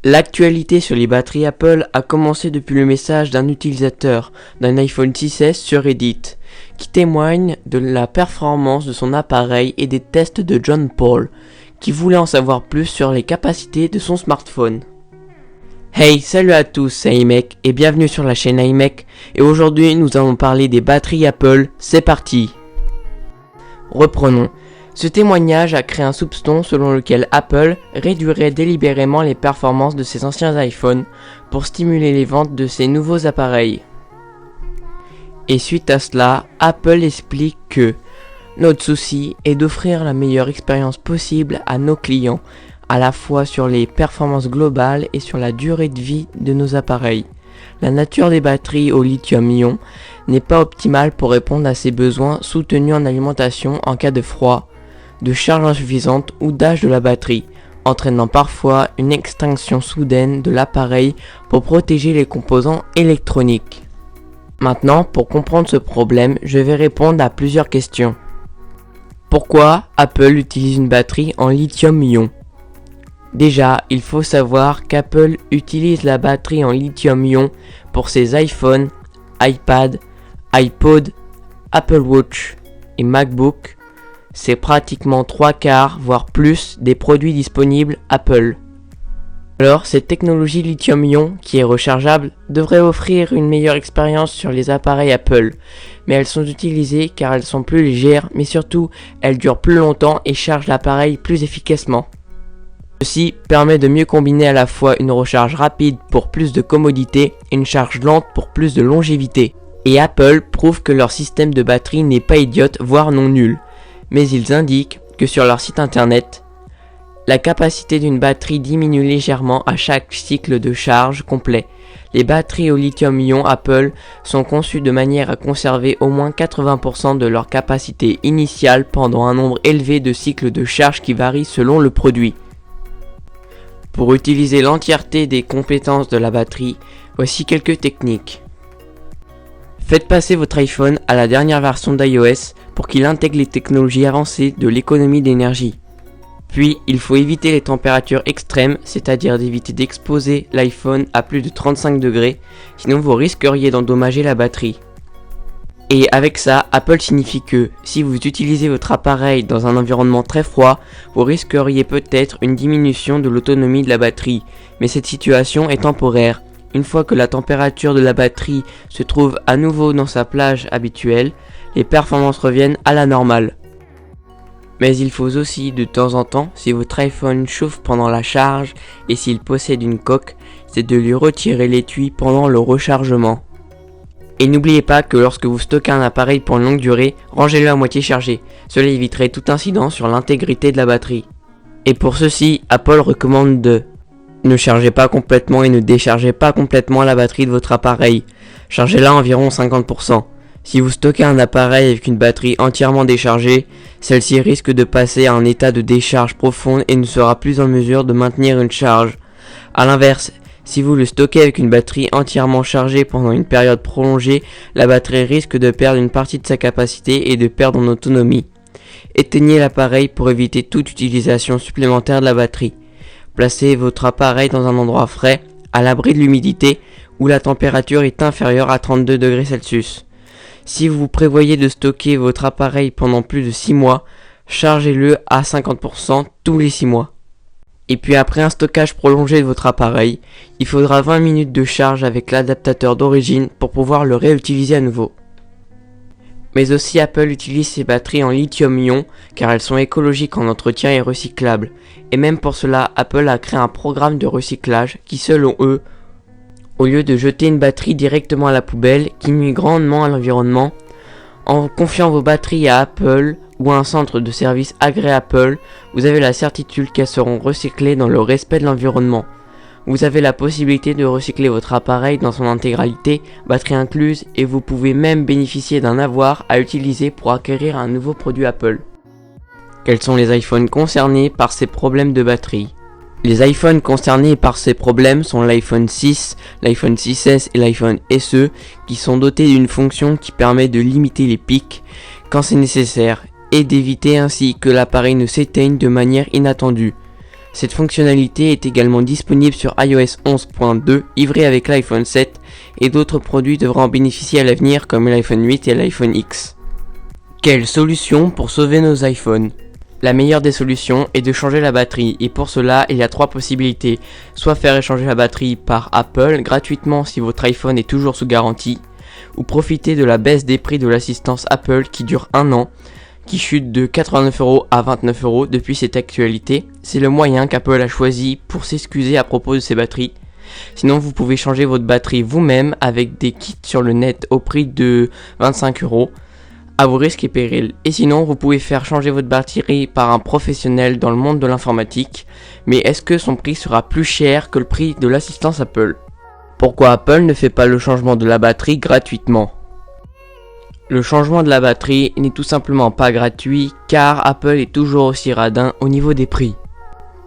L'actualité sur les batteries Apple a commencé depuis le message d'un utilisateur d'un iPhone 6s sur Reddit, qui témoigne de la performance de son appareil et des tests de John Paul, qui voulait en savoir plus sur les capacités de son smartphone. Hey, salut à tous, c'est iMec et bienvenue sur la chaîne iMec, et aujourd'hui nous allons parler des batteries Apple, c'est parti. Reprenons. Ce témoignage a créé un soupçon selon lequel Apple réduirait délibérément les performances de ses anciens iPhones pour stimuler les ventes de ses nouveaux appareils. Et suite à cela, Apple explique que notre souci est d'offrir la meilleure expérience possible à nos clients, à la fois sur les performances globales et sur la durée de vie de nos appareils. La nature des batteries au lithium-ion n'est pas optimale pour répondre à ces besoins soutenus en alimentation en cas de froid, de charge insuffisante ou d'âge de la batterie, entraînant parfois une extinction soudaine de l'appareil pour protéger les composants électroniques. Maintenant, pour comprendre ce problème, je vais répondre à plusieurs questions. Pourquoi Apple utilise une batterie en lithium-ion ? Déjà, il faut savoir qu'Apple utilise la batterie en lithium-ion pour ses iPhones, iPad, iPod, Apple Watch et MacBook. C'est pratiquement 3/4, voire plus, des produits disponibles Apple. Alors, cette technologie lithium-ion, qui est rechargeable, devrait offrir une meilleure expérience sur les appareils Apple. Mais elles sont utilisées car elles sont plus légères, mais surtout, elles durent plus longtemps et chargent l'appareil plus efficacement. Ceci permet de mieux combiner à la fois une recharge rapide pour plus de commodité et une charge lente pour plus de longévité. Et Apple prouve que leur système de batterie n'est pas idiote, voire non nul. Mais ils indiquent que sur leur site internet, la capacité d'une batterie diminue légèrement à chaque cycle de charge complet. Les batteries au lithium-ion Apple sont conçues de manière à conserver au moins 80% de leur capacité initiale pendant un nombre élevé de cycles de charge qui varient selon le produit. Pour utiliser l'entièreté des compétences de la batterie, voici quelques techniques. Faites passer votre iPhone à la dernière version d'iOS pour qu'il intègre les technologies avancées de l'économie d'énergie. Puis, il faut éviter les températures extrêmes, c'est-à-dire d'éviter d'exposer l'iPhone à plus de 35 degrés, sinon vous risqueriez d'endommager la batterie. Et avec ça, Apple signifie que, si vous utilisez votre appareil dans un environnement très froid, vous risqueriez peut-être une diminution de l'autonomie de la batterie, mais cette situation est temporaire. Une fois que la température de la batterie se trouve à nouveau dans sa plage habituelle, les performances reviennent à la normale. Mais il faut aussi de temps en temps, si votre iPhone chauffe pendant la charge et s'il possède une coque, c'est de lui retirer l'étui pendant le rechargement. Et n'oubliez pas que lorsque vous stockez un appareil pour une longue durée, rangez-le à moitié chargé. Cela éviterait tout incident sur l'intégrité de la batterie. Et pour ceci, Apple recommande de ne chargez pas complètement et ne déchargez pas complètement la batterie de votre appareil. Chargez-la à environ 50%. Si vous stockez un appareil avec une batterie entièrement déchargée, celle-ci risque de passer à un état de décharge profonde et ne sera plus en mesure de maintenir une charge. A l'inverse, si vous le stockez avec une batterie entièrement chargée pendant une période prolongée, la batterie risque de perdre une partie de sa capacité et de perdre en autonomie. Éteignez l'appareil pour éviter toute utilisation supplémentaire de la batterie. Placez votre appareil dans un endroit frais, à l'abri de l'humidité, où la température est inférieure à 32 degrés Celsius. Si vous prévoyez de stocker votre appareil pendant plus de 6 mois, chargez-le à 50% tous les 6 mois. Et puis après un stockage prolongé de votre appareil, il faudra 20 minutes de charge avec l'adaptateur d'origine pour pouvoir le réutiliser à nouveau. Mais aussi Apple utilise ses batteries en lithium-ion car elles sont écologiques en entretien et recyclables. Et même pour cela, Apple a créé un programme de recyclage qui, selon eux, au lieu de jeter une batterie directement à la poubelle qui nuit grandement à l'environnement, en confiant vos batteries à Apple ou à un centre de service agréé Apple, vous avez la certitude qu'elles seront recyclées dans le respect de l'environnement. Vous avez la possibilité de recycler votre appareil dans son intégralité, batterie incluse, et vous pouvez même bénéficier d'un avoir à utiliser pour acquérir un nouveau produit Apple. Quels sont les iPhones concernés par ces problèmes de batterie ? Les iPhones concernés par ces problèmes sont l'iPhone 6, l'iPhone 6S et l'iPhone SE qui sont dotés d'une fonction qui permet de limiter les pics quand c'est nécessaire et d'éviter ainsi que l'appareil ne s'éteigne de manière inattendue. Cette fonctionnalité est également disponible sur iOS 11.2, livré avec l'iPhone 7, et d'autres produits devraient en bénéficier à l'avenir comme l'iPhone 8 et l'iPhone X. Quelle solution pour sauver nos iPhones ? La meilleure des solutions est de changer la batterie, et pour cela il y a 3 possibilités, soit faire échanger la batterie par Apple gratuitement si votre iPhone est toujours sous garantie, ou profiter de la baisse des prix de l'assistance Apple qui dure 1 an, qui chute de 89€ à 29€ depuis cette actualité. C'est le moyen qu'Apple a choisi pour s'excuser à propos de ses batteries. Sinon vous pouvez changer votre batterie vous-même avec des kits sur le net au prix de 25€, à vos risques et périls. Et sinon vous pouvez faire changer votre batterie par un professionnel dans le monde de l'informatique, mais est-ce que son prix sera plus cher que le prix de l'assistance Apple ? Pourquoi Apple ne fait pas le changement de la batterie gratuitement ? Le changement de la batterie n'est tout simplement pas gratuit car Apple est toujours aussi radin au niveau des prix.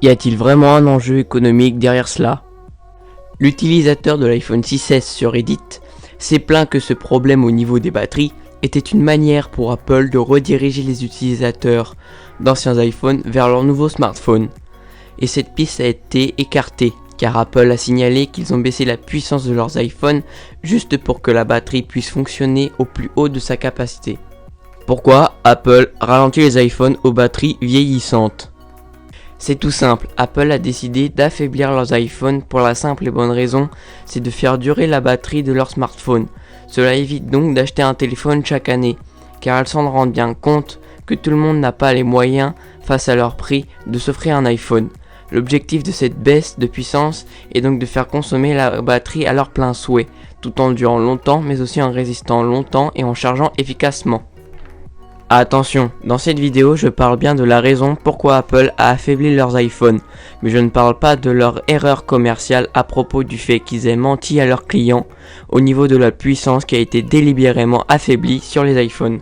Y a-t-il vraiment un enjeu économique derrière cela ? L'utilisateur de l'iPhone 6S sur Reddit s'est plaint que ce problème au niveau des batteries était une manière pour Apple de rediriger les utilisateurs d'anciens iPhones vers leur nouveau smartphone. Et cette piste a été écartée car Apple a signalé qu'ils ont baissé la puissance de leurs iPhones juste pour que la batterie puisse fonctionner au plus haut de sa capacité. Pourquoi Apple ralentit les iPhones aux batteries vieillissantes ? C'est tout simple, Apple a décidé d'affaiblir leurs iPhones pour la simple et bonne raison, c'est de faire durer la batterie de leur smartphone. Cela évite donc d'acheter un téléphone chaque année, car elles s'en rendent bien compte que tout le monde n'a pas les moyens, face à leur prix, de s'offrir un iPhone. L'objectif de cette baisse de puissance est donc de faire consommer la batterie à leur plein souhait, tout en durant longtemps mais aussi en résistant longtemps et en chargeant efficacement. Attention, dans cette vidéo je parle bien de la raison pourquoi Apple a affaibli leurs iPhones, mais je ne parle pas de leur erreur commerciale à propos du fait qu'ils aient menti à leurs clients au niveau de la puissance qui a été délibérément affaiblie sur les iPhones.